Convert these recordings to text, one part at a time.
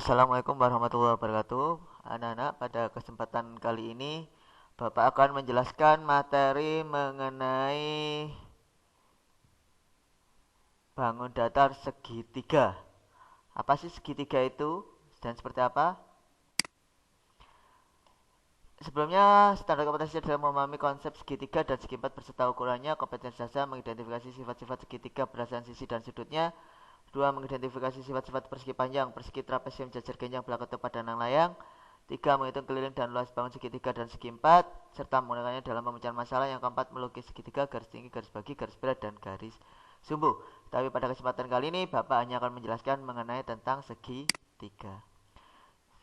Assalamualaikum warahmatullahi wabarakatuh. Anak-anak, pada kesempatan kali ini Bapak akan menjelaskan materi mengenai bangun datar segitiga. Apa sih segitiga itu dan seperti apa? Sebelumnya, standar kompetensi dalam memahami konsep segitiga dan segi empat berserta ukurannya. Kompetensi dasar mengidentifikasi sifat-sifat segitiga berdasarkan sisi dan sudutnya. 2. Mengidentifikasi sifat-sifat persegi panjang, persegi trapesium, jajar genjang, belakang tepat, dan layang. 3. Menghitung keliling dan luas bangun segitiga dan segi empat, serta menggunakannya dalam pemecahan masalah. Yang keempat, melukis segitiga, garis tinggi, garis bagi, garis berat, dan garis sumbu. Tapi pada kesempatan kali ini, Bapak hanya akan menjelaskan mengenai tentang segitiga.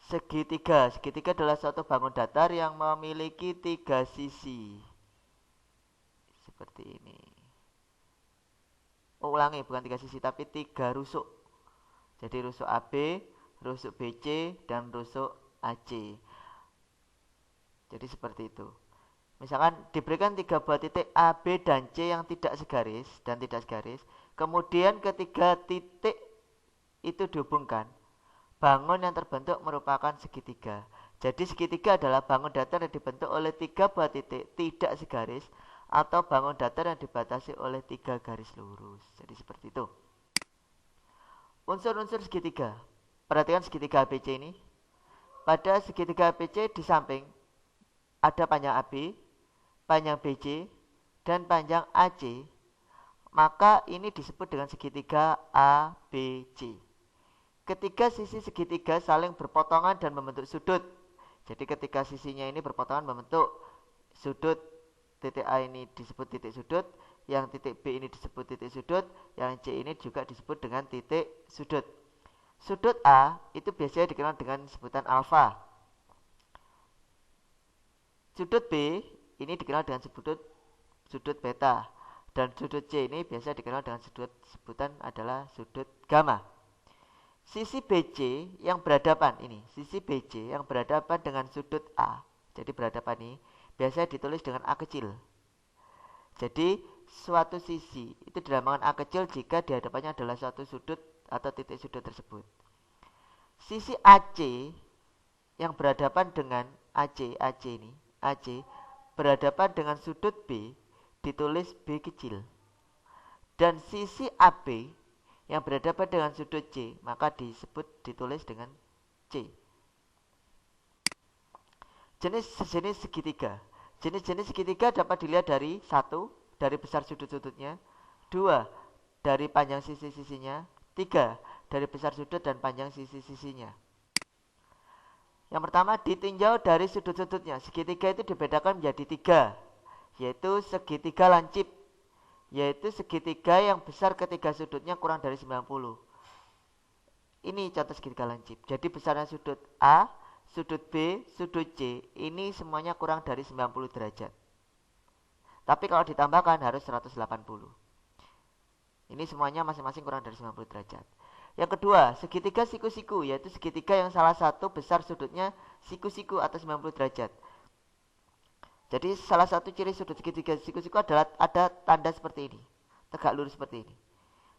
Segitiga adalah suatu bangun datar yang memiliki tiga sisi. Seperti ini. Ulangi, bukan tiga sisi, tapi tiga rusuk. Jadi rusuk AB, rusuk BC, dan rusuk AC. Jadi seperti itu. Misalkan diberikan tiga buah titik A, B, dan C yang tidak segaris dan tidak segaris. Kemudian ketiga titik itu dihubungkan. Bangun yang terbentuk merupakan segitiga. Jadi segitiga adalah bangun datar yang dibentuk oleh tiga buah titik tidak segaris atau bangun datar yang dibatasi oleh tiga garis lurus. Jadi seperti itu. Unsur-unsur segitiga. Perhatikan segitiga ABC ini. Pada segitiga ABC di samping ada panjang AB, panjang BC, dan panjang AC. Maka ini disebut dengan segitiga ABC. Ketika sisi segitiga saling berpotongan dan membentuk sudut. Jadi ketika sisinya ini berpotongan membentuk sudut, titik A ini disebut titik sudut, yang titik B ini disebut titik sudut, yang C ini juga disebut dengan titik sudut. Sudut A itu biasanya dikenal dengan sebutan alfa. Sudut B ini dikenal dengan sudut beta, dan sudut C ini biasa dikenal dengan sebutan adalah sudut gamma. Sisi BC yang berhadapan ini, sisi BC yang berhadapan dengan sudut A, jadi berhadapan ini biasanya ditulis dengan A kecil. Jadi suatu sisi itu dilambangkan A kecil jika di hadapannya adalah suatu sudut atau titik sudut tersebut. Sisi AC yang berhadapan dengan AC ini, AC berhadapan dengan sudut B ditulis B kecil. Dan sisi AB yang berhadapan dengan sudut C maka ditulis dengan C. Jenis-jenis segitiga. Jenis-jenis segitiga dapat dilihat dari 1. Dari besar sudut-sudutnya. 2. Dari panjang sisi-sisinya. 3. Dari besar sudut dan panjang sisi-sisinya. Yang pertama, ditinjau dari sudut-sudutnya. Segitiga itu dibedakan menjadi 3, yaitu segitiga lancip, yaitu segitiga yang besar ketiga sudutnya kurang dari 90. Ini contoh segitiga lancip. Jadi besarnya sudut A, sudut B, sudut C ini semuanya kurang dari 90 derajat. Tapi kalau ditambahkan harus 180. Ini semuanya masing-masing kurang dari 90 derajat. Yang kedua, segitiga siku-siku, yaitu segitiga yang salah satu besar sudutnya siku-siku atau 90 derajat. Jadi salah satu ciri sudut segitiga siku-siku adalah ada tanda seperti ini, tegak lurus seperti ini.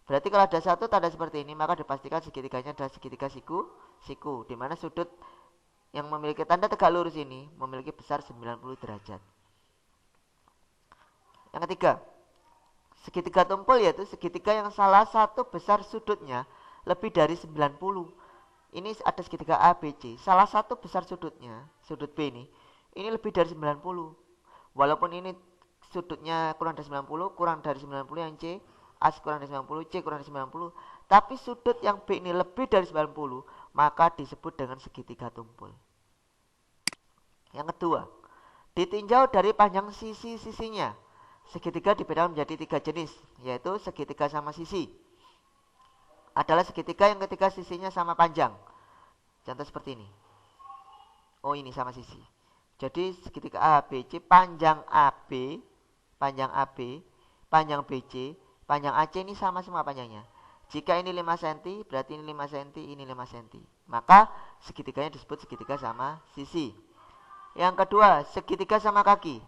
Berarti kalau ada satu tanda seperti ini, maka dipastikan segitiganya adalah segitiga siku-siku, di mana sudut yang memiliki tanda tegak lurus ini memiliki besar 90 derajat. Yang ketiga, segitiga tumpul, yaitu segitiga yang salah satu besar sudutnya lebih dari 90. Ini ada segitiga ABC, salah satu besar sudutnya, sudut B ini lebih dari 90. Walaupun ini sudutnya kurang dari 90, kurang dari 90 yang C, A kurang dari 90, C kurang dari 90, tapi sudut yang B ini lebih dari 90, maka disebut dengan segitiga tumpul. Yang kedua, ditinjau dari panjang sisi-sisinya. Segitiga dibedakan menjadi 3 jenis, yaitu segitiga sama sisi. Adalah segitiga yang ketika sisinya sama panjang. Contoh seperti ini. Oh, ini sama sisi. Jadi segitiga ABC, panjang AB, panjang BC, panjang AC ini sama semua panjangnya. Jika ini 5 cm, berarti ini 5 cm, ini 5 cm. Maka segitiganya disebut segitiga sama sisi. Yang kedua, segitiga sama kaki.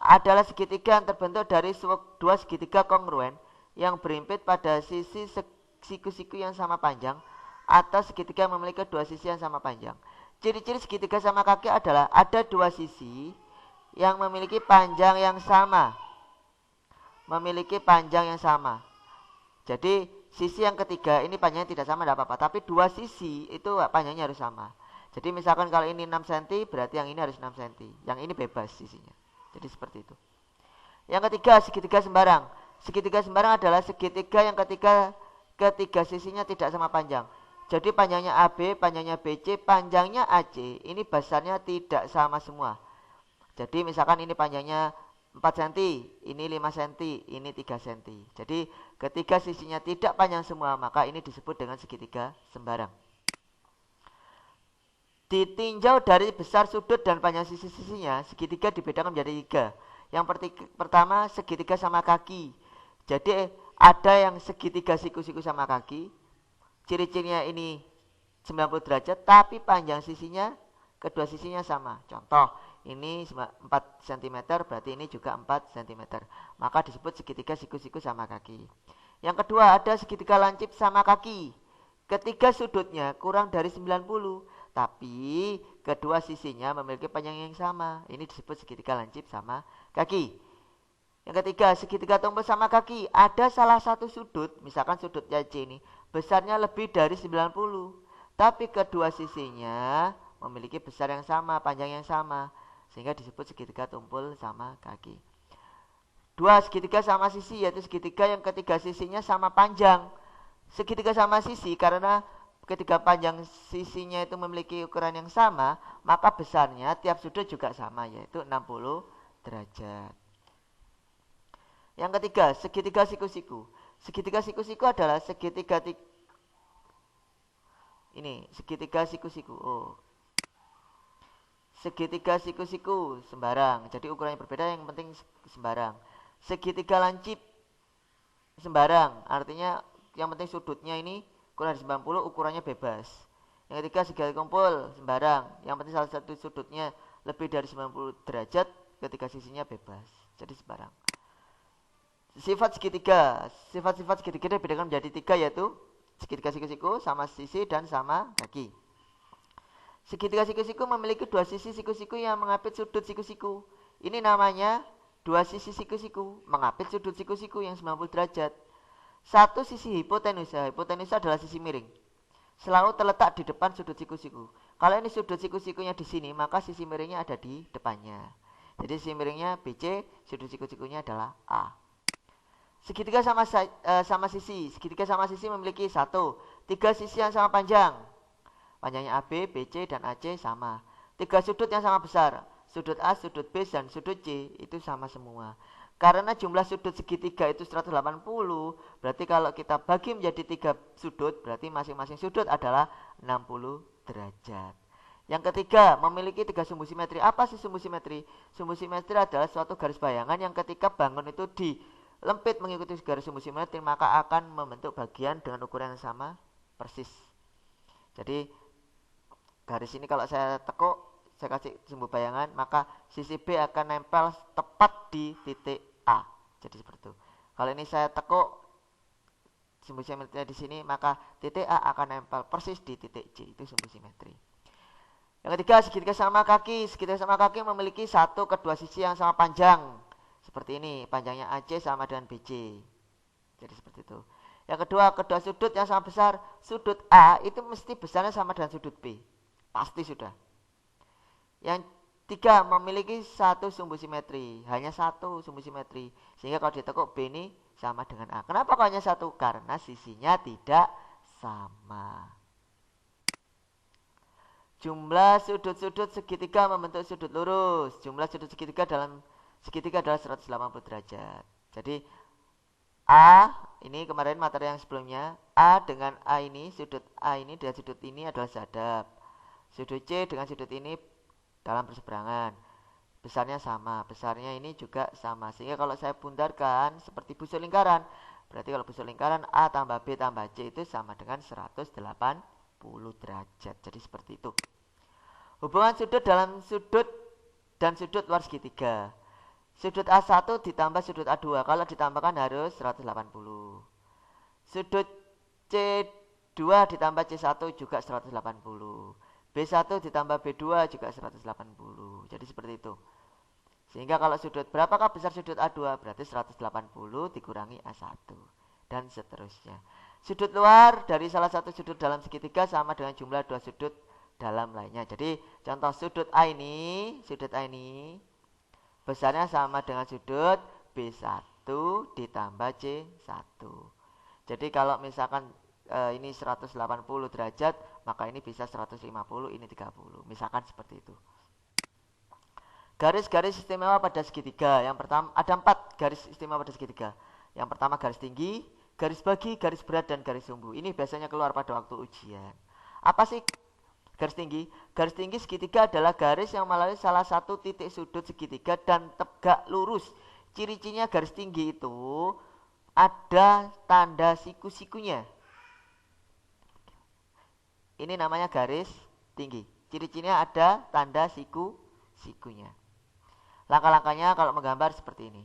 Adalah segitiga yang terbentuk dari dua segitiga kongruen yang berimpit pada sisi siku-siku yang sama panjang atau segitiga yang memiliki dua sisi yang sama panjang. Ciri-ciri segitiga sama kaki adalah ada dua sisi yang memiliki panjang yang sama. Memiliki panjang yang sama. Jadi sisi yang ketiga ini panjangnya tidak sama tidak apa-apa, tapi dua sisi itu panjangnya harus sama. Jadi misalkan kalau ini 6 cm berarti yang ini harus 6 cm. Yang ini bebas sisinya. Jadi seperti itu. Yang ketiga, segitiga sembarang. Segitiga sembarang adalah segitiga yang ketiga sisinya tidak sama panjang. Jadi panjangnya AB, panjangnya BC, panjangnya AC, ini besarnya tidak sama semua. Jadi misalkan ini panjangnya 4 cm, ini 5 cm, ini 3 cm. Jadi ketika sisinya tidak panjang semua, maka ini disebut dengan segitiga sembarang. Ditinjau dari besar sudut dan panjang sisi-sisinya, segitiga dibedakan menjadi 3. Yang pertama, segitiga sama kaki. Jadi ada yang segitiga siku-siku sama kaki. Ciri-cirinya ini 90 derajat, tapi panjang sisinya, kedua sisinya sama. Contoh, ini 4 cm, berarti ini juga 4 cm. Maka disebut segitiga siku-siku sama kaki. Yang kedua, ada segitiga lancip sama kaki. Ketiga sudutnya kurang dari 90. Tapi kedua sisinya memiliki panjang yang sama. Ini disebut segitiga lancip sama kaki. Yang ketiga, segitiga tumpul sama kaki. Ada salah satu sudut, misalkan sudutnya C ini, besarnya lebih dari 90. Tapi kedua sisinya memiliki besar yang sama, panjang yang sama. Sehingga disebut segitiga tumpul sama kaki. Dua, segitiga sama sisi, yaitu segitiga yang ketiga sisinya sama panjang. Segitiga sama sisi karena ketika panjang sisinya itu memiliki ukuran yang sama, maka besarnya tiap sudut juga sama, yaitu 60 derajat. Yang ketiga, segitiga siku-siku. Segitiga siku-siku adalah segitiga siku-siku. Segitiga siku-siku sembarang. Jadi ukurannya berbeda, yang penting sembarang. Segitiga lancip sembarang, artinya yang penting sudutnya ini kurang dari 90, ukurannya bebas. Yang ketiga, segitiga kumpul sembarang, yang penting salah satu sudutnya lebih dari 90 derajat, ketika sisinya bebas. Jadi sembarang. Sifat sifat segitiga dibedakan menjadi 3, yaitu segitiga siku-siku, sama sisi, dan sama kaki. Segitiga siku-siku memiliki dua sisi siku-siku yang mengapit sudut siku-siku. Ini namanya dua sisi siku-siku mengapit sudut siku-siku yang 90 derajat. Satu sisi hipotenusa. Hipotenusa adalah sisi miring. Selalu terletak di depan sudut siku-siku. Kalau ini sudut siku-sikunya di sini, maka sisi miringnya ada di depannya. Jadi sisi miringnya BC, sudut siku-sikunya adalah A. Segitiga sama sisi. Segitiga sama sisi memiliki 1, 3 sisi yang sama panjang. Panjangnya AB, BC, dan AC sama. 3 sudut yang sama besar. Sudut A, sudut B, dan sudut C itu sama semua. Karena jumlah sudut segitiga itu 180, berarti kalau kita bagi menjadi 3 sudut, berarti masing-masing sudut adalah 60 derajat. Yang ketiga, memiliki 3 sumbu simetri. Apa sih sumbu simetri? Sumbu simetri adalah suatu garis bayangan yang ketika bangun itu dilempit mengikuti garis sumbu simetri, maka akan membentuk bagian dengan ukuran yang sama persis. Jadi garis ini kalau saya tekuk, saya kasih sumbu bayangan, maka sisi B akan nempel tepat di titik A. Jadi seperti itu. Kalau ini saya tekuk sumbu simetrinya di sini, maka titik A akan nempel persis di titik C. Itu sumbu simetri. Yang ketiga, segitiga sama kaki. Segitiga sama kaki memiliki 1 kedua sisi yang sama panjang. Seperti ini, panjangnya AC sama dengan BC. Jadi seperti itu. Yang kedua sudut yang sama besar. Sudut A itu mesti besarnya sama dengan sudut B. Pasti sudah. Yang 3, memiliki 1 sumbu simetri. Hanya 1 sumbu simetri. Sehingga kalau ditekuk B ini sama dengan A. Kenapa kok hanya 1? Karena sisinya tidak sama. Jumlah sudut-sudut segitiga membentuk sudut lurus. Jumlah sudut segitiga dalam segitiga adalah 180 derajat. Jadi A, ini kemarin materi yang sebelumnya, A dengan A ini, sudut A ini dengan sudut ini adalah sehadap. Sudut C dengan sudut ini dalam berseberangan. Besarnya sama, besarnya ini juga sama. Sehingga kalau saya buntarkan seperti busur lingkaran, berarti kalau busur lingkaran A tambah B tambah C itu sama dengan 180 derajat. Jadi seperti itu. Hubungan sudut dalam sudut dan sudut luar segitiga. Sudut A1 ditambah sudut A2. Kalau ditambahkan harus 180. Sudut C 2 ditambah C1 juga 180. B1 ditambah B2 juga 180. Jadi seperti itu. Sehingga kalau sudut, berapakah besar sudut A2? Berarti 180 dikurangi A1. Dan seterusnya. Sudut luar dari salah satu sudut dalam segitiga sama dengan jumlah dua sudut dalam lainnya. Jadi contoh sudut A ini besarnya sama dengan sudut B1 ditambah C1. Jadi kalau misalkan ini 180 derajat, maka ini bisa 150, ini 30. Misalkan seperti itu. Garis-garis istimewa pada segitiga. Yang pertama, ada 4 garis istimewa pada segitiga. Yang pertama garis tinggi, garis bagi, garis berat, dan garis sumbu. Ini biasanya keluar pada waktu ujian. Apa sih garis tinggi? Garis tinggi segitiga adalah garis yang melalui salah satu titik sudut segitiga dan tegak lurus. Ciri-cirinya garis tinggi itu ada tanda siku-sikunya. Ini namanya garis tinggi. Ciri-cirinya ada tanda siku-sikunya. Langkah-langkahnya kalau menggambar seperti ini.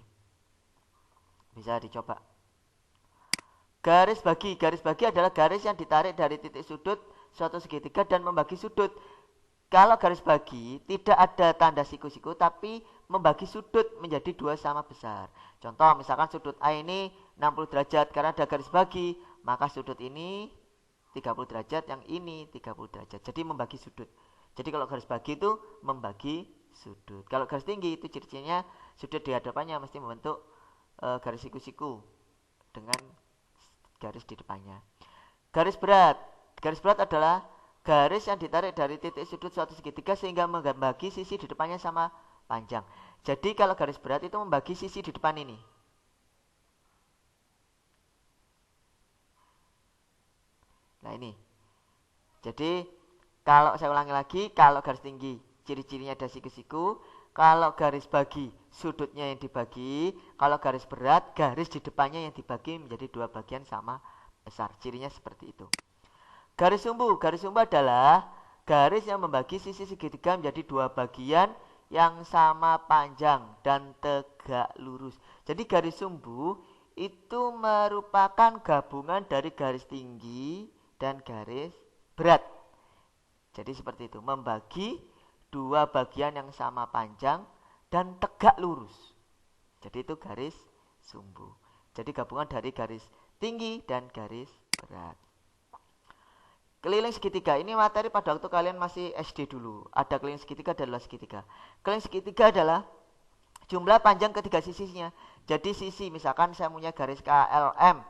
Bisa dicoba. Garis bagi. Garis bagi adalah garis yang ditarik dari titik sudut suatu segitiga dan membagi sudut. Kalau garis bagi tidak ada tanda siku-siku tapi membagi sudut menjadi 2 sama besar. Contoh misalkan sudut A ini 60 derajat karena ada garis bagi, maka sudut ini 30 derajat, yang ini 30 derajat. Jadi membagi sudut. Jadi kalau garis bagi itu membagi sudut. Kalau garis tinggi itu ciri-cirinya sudut di hadapannya mesti membentuk garis siku-siku dengan garis di depannya. Garis berat. Garis berat adalah garis yang ditarik dari titik sudut suatu segitiga sehingga membagi sisi di depannya sama panjang. Jadi kalau garis berat itu membagi sisi di depan ini. Nah ini. Jadi kalau saya ulangi lagi, kalau garis tinggi ciri-cirinya ada siku-siku, kalau garis bagi sudutnya yang dibagi, kalau garis berat garis di depannya yang dibagi menjadi 2 bagian sama besar. Cirinya seperti itu. Garis sumbu. Garis sumbu adalah garis yang membagi sisi segitiga menjadi 2 bagian yang sama panjang dan tegak lurus. Jadi garis sumbu itu merupakan gabungan dari garis tinggi dan garis berat. Jadi seperti itu, membagi 2 bagian yang sama panjang dan tegak lurus. Jadi itu garis sumbu. Jadi gabungan dari garis tinggi dan garis berat. Keliling segitiga, ini materi pada waktu kalian masih SD dulu. Ada keliling segitiga dan luas segitiga. Keliling segitiga adalah jumlah panjang ketiga sisinya. Jadi sisi, misalkan saya punya garis KLM.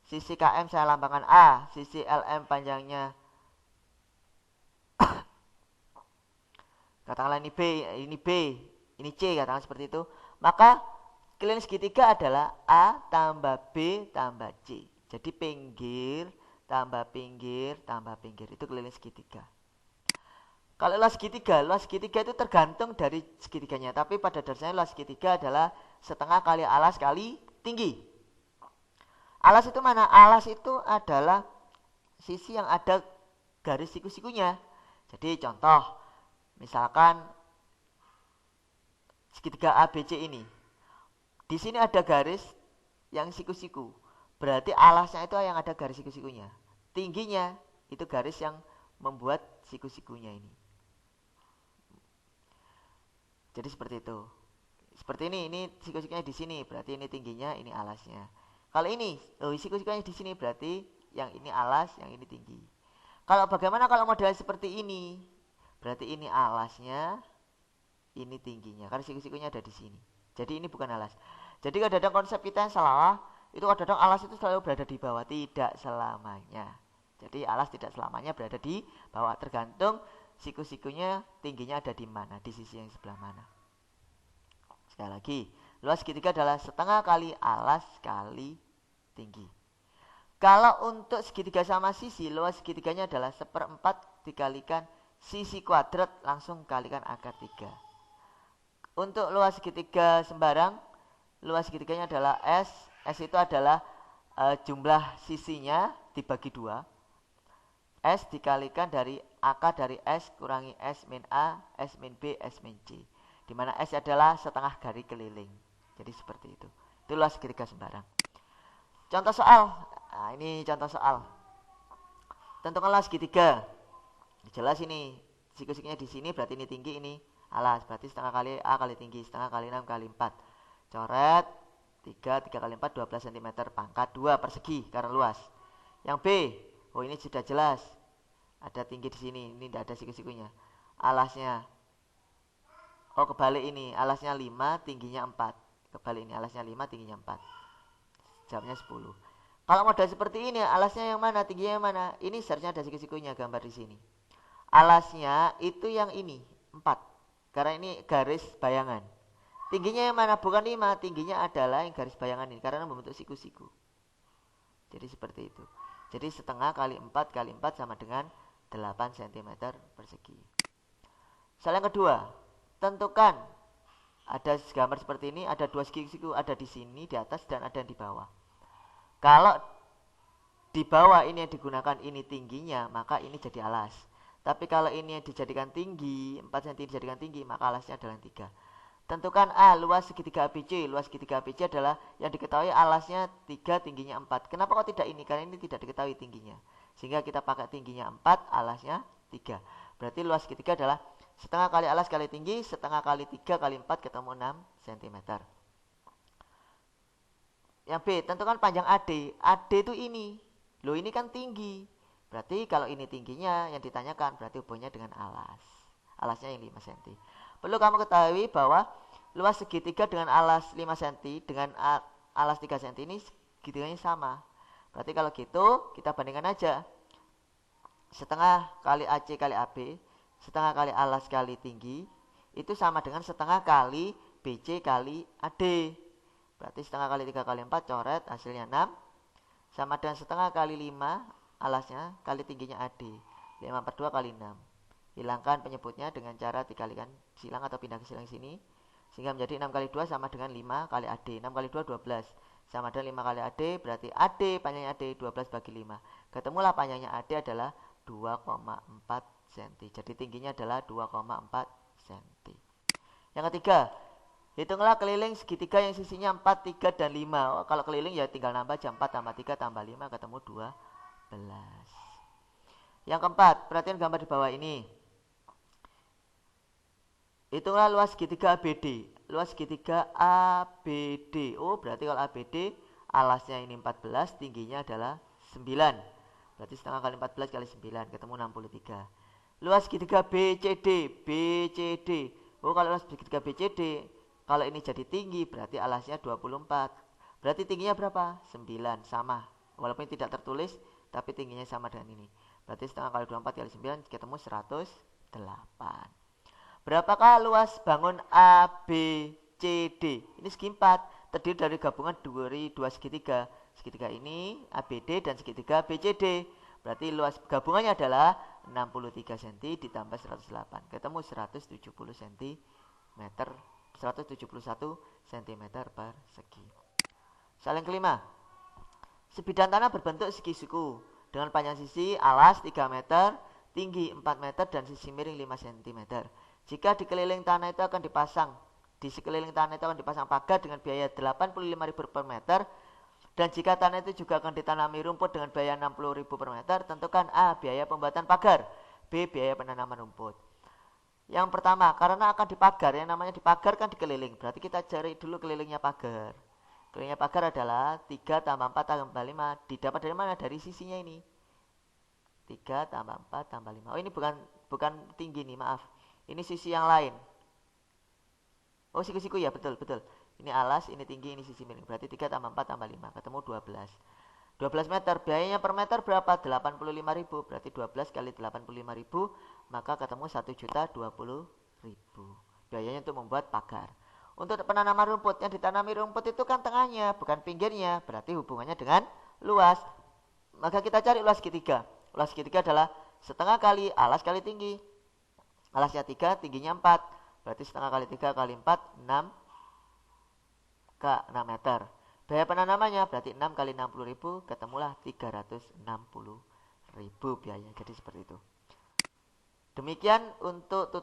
Sisi KM saya lambangkan A, sisi LM panjangnya katakanlah ini B, ini C, katakan seperti itu. Maka keliling segitiga adalah A tambah B tambah C. Jadi pinggir tambah pinggir tambah pinggir, itu keliling segitiga. Kalau luas segitiga itu tergantung dari segitiganya. Tapi pada dasarnya luas segitiga adalah setengah kali alas kali tinggi. Alas itu mana? Alas itu adalah sisi yang ada garis siku-sikunya. Jadi contoh, misalkan segitiga ABC ini. Di sini ada garis yang siku-siku. Berarti alasnya itu yang ada garis siku-sikunya. Tingginya itu garis yang membuat siku-sikunya ini. Jadi seperti itu. Seperti ini siku-sikunya di sini, berarti ini tingginya, ini alasnya. Kalau ini, siku-sikunya di sini, berarti yang ini alas, yang ini tinggi. Kalau bagaimana kalau modelnya seperti ini? Berarti ini alasnya, ini tingginya. Karena siku-sikunya ada di sini. Jadi ini bukan alas. Jadi kadang-kadang konsep kita yang salah, itu kadang-kadang alas itu selalu berada di bawah, tidak selamanya. Jadi alas tidak selamanya berada di bawah, tergantung siku-sikunya tingginya ada di mana, di sisi yang sebelah mana. Sekali lagi, luas segitiga adalah setengah kali alas kali tinggi. Kalau untuk segitiga sama sisi, luas segitiganya adalah 1/4 dikalikan sisi kuadrat, langsung kalikan akar 3. Untuk luas segitiga sembarang, luas segitiganya adalah S. S itu adalah jumlah sisinya dibagi 2. S dikalikan dari akar dari S kurangi S min A, S min B, S min C. Di mana S adalah setengah garis keliling. Jadi seperti itu. Itu luas segitiga sembarang. Contoh soal. Nah, ini contoh soal. Tentukanlah segitiga. Jelas ini siku-sikunya di sini, berarti ini tinggi, ini alas, berarti setengah kali A kali tinggi, setengah kali 6 kali 4. Coret 3 kali 4 12 cm, pangkat 2 persegi karena luas. Yang B, oh ini sudah jelas, ada tinggi di sini, ini tidak ada siku-sikunya. Alasnya, oh kebalik ini, alasnya 5, tingginya 4. Kebalik ini, alasnya 5, tingginya 4. Jawabnya 10. Kalau model seperti ini, alasnya yang mana, tingginya yang mana? Ini seharusnya ada siku-sikunya, gambar di sini. Alasnya itu yang ini, 4. Karena ini garis bayangan. Tingginya yang mana? Bukan 5, tingginya adalah yang garis bayangan ini, karena membentuk siku-siku. Jadi seperti itu. Jadi setengah kali 4 kali 4 sama dengan 8 cm persegi. Soal yang kedua, tentukan. Ada gambar seperti ini, ada dua siku-siku, ada di sini, di atas, dan ada di bawah. Kalau di bawah ini yang digunakan ini tingginya, maka ini jadi alas. Tapi kalau ini yang dijadikan tinggi, 4 cm dijadikan tinggi, maka alasnya adalah 3. Tentukan A, luas segitiga ABC. Luas segitiga ABC adalah yang diketahui alasnya 3, tingginya 4. Kenapa kok tidak ini? Karena ini tidak diketahui tingginya. Sehingga kita pakai tingginya 4, alasnya 3. Berarti luas segitiga adalah setengah kali alas kali tinggi, setengah kali 3 kali 4 ketemu 6 cm. Yang B, tentukan panjang AD. AD itu ini. Loh ini kan tinggi. Berarti kalau ini tingginya yang ditanyakan berarti hubungannya dengan alas. Alasnya yang 5 cm. Perlu kamu ketahui bahwa luas segitiga dengan alas 5 cm dengan alas 3 cm ini segitiganya sama. Berarti kalau gitu kita bandingkan aja. Setengah kali AC kali AB, setengah kali alas kali tinggi, itu sama dengan setengah kali BC kali AD. Berarti setengah kali 3 kali 4, coret, hasilnya 6. Sama dengan setengah kali 5, alasnya, kali tingginya AD. 5 per 2 kali 6. Hilangkan penyebutnya dengan cara dikalikan silang atau pindah ke silang sini. Sehingga menjadi 6 kali 2 sama dengan 5 kali AD. 6 kali 2, 12. Sama dengan 5 kali AD, berarti AD, panjangnya AD, 12 bagi 5. Ketemulah panjangnya AD adalah 2,4 cm. Jadi tingginya adalah 2,4 cm. Yang ketiga, hitunglah keliling segitiga yang sisinya 4, 3, dan 5. Oh, kalau keliling ya tinggal nambah aja, 4 tambah 3 tambah 5 ketemu 12. Yang keempat, perhatian gambar di bawah ini. Hitunglah luas segitiga ABD. Luas segitiga ABD. Oh, berarti kalau ABD alasnya ini 14, tingginya adalah 9. Berarti setengah kali 14 kali 9 ketemu 63. Luas segitiga BCD. BCD. Oh, kalau luas segitiga BCD, kalau ini jadi tinggi berarti alasnya 24. Berarti tingginya berapa? 9, sama. Walaupun tidak tertulis, tapi tingginya sama dengan ini. Berarti setengah kali 24 kali 9 ketemu 108. Berapakah luas bangun ABCD? Ini segi 4, terdiri dari gabungan dua segitiga. Segitiga ini ABD dan segitiga BCD. Berarti luas gabungannya adalah 63 cm ditambah 108. Ketemu 170 cm. 171 cm persegi. Soal yang kelima. Sebidang tanah berbentuk segi siku dengan panjang sisi alas 3 meter, tinggi 4 meter, dan sisi miring 5 cm. Jika di sekeliling tanah itu akan dipasang pagar dengan biaya 85.000 per meter, dan jika tanah itu juga akan ditanami rumput dengan biaya 60.000 per meter, tentukan A, biaya pembuatan pagar, B, biaya penanaman rumput. Yang pertama, karena akan dipagar, yang namanya dipagar kan dikeliling, berarti kita cari dulu kelilingnya pagar. Kelilingnya pagar adalah 3 tambah 4 tambah 5, didapat dari mana? Dari sisinya ini. 3 tambah 4 tambah 5. Oh, ini bukan tinggi nih, maaf. Ini sisi yang lain. Oh, siku-siku ya, betul. Ini alas, ini tinggi, ini sisi miring. Berarti 3 tambah 4 tambah 5, ketemu 12. 12 meter, biayanya per meter berapa? 85.000. Berarti 12 kali 85.000, maka ketemu 1.020.000. Biayanya untuk membuat pagar. Untuk penanaman rumput, yang ditanami rumput itu kan tengahnya, bukan pinggirnya. Berarti hubungannya dengan luas. Maka kita cari luas segitiga. Luas segitiga adalah setengah kali alas kali tinggi. Alasnya 3, tingginya 4. Berarti setengah kali 3 kali 4, 6 meter. Biaya penanamannya berarti 6 kali 60.000, ketemulah 360.000 biayanya. Jadi seperti itu. Demikian untuk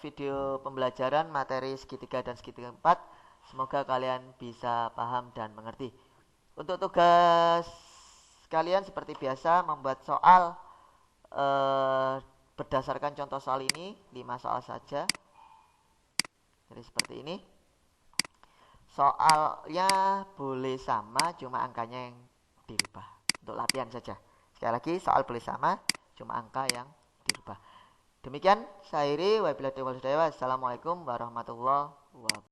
video pembelajaran materi segitiga dan segitiga 4. Semoga kalian bisa paham dan mengerti. Untuk tugas sekalian, seperti biasa membuat soal berdasarkan contoh soal ini, 5 soal saja. Jadi seperti ini. Soalnya boleh sama, cuma angkanya yang dirubah. Untuk latihan saja. Sekali lagi, soal boleh sama, cuma angka yang dirubah. Demikian saya Iri, wabillahi taufiq wal hidayah. Wassalamualaikum warahmatullahi wabarakatuh.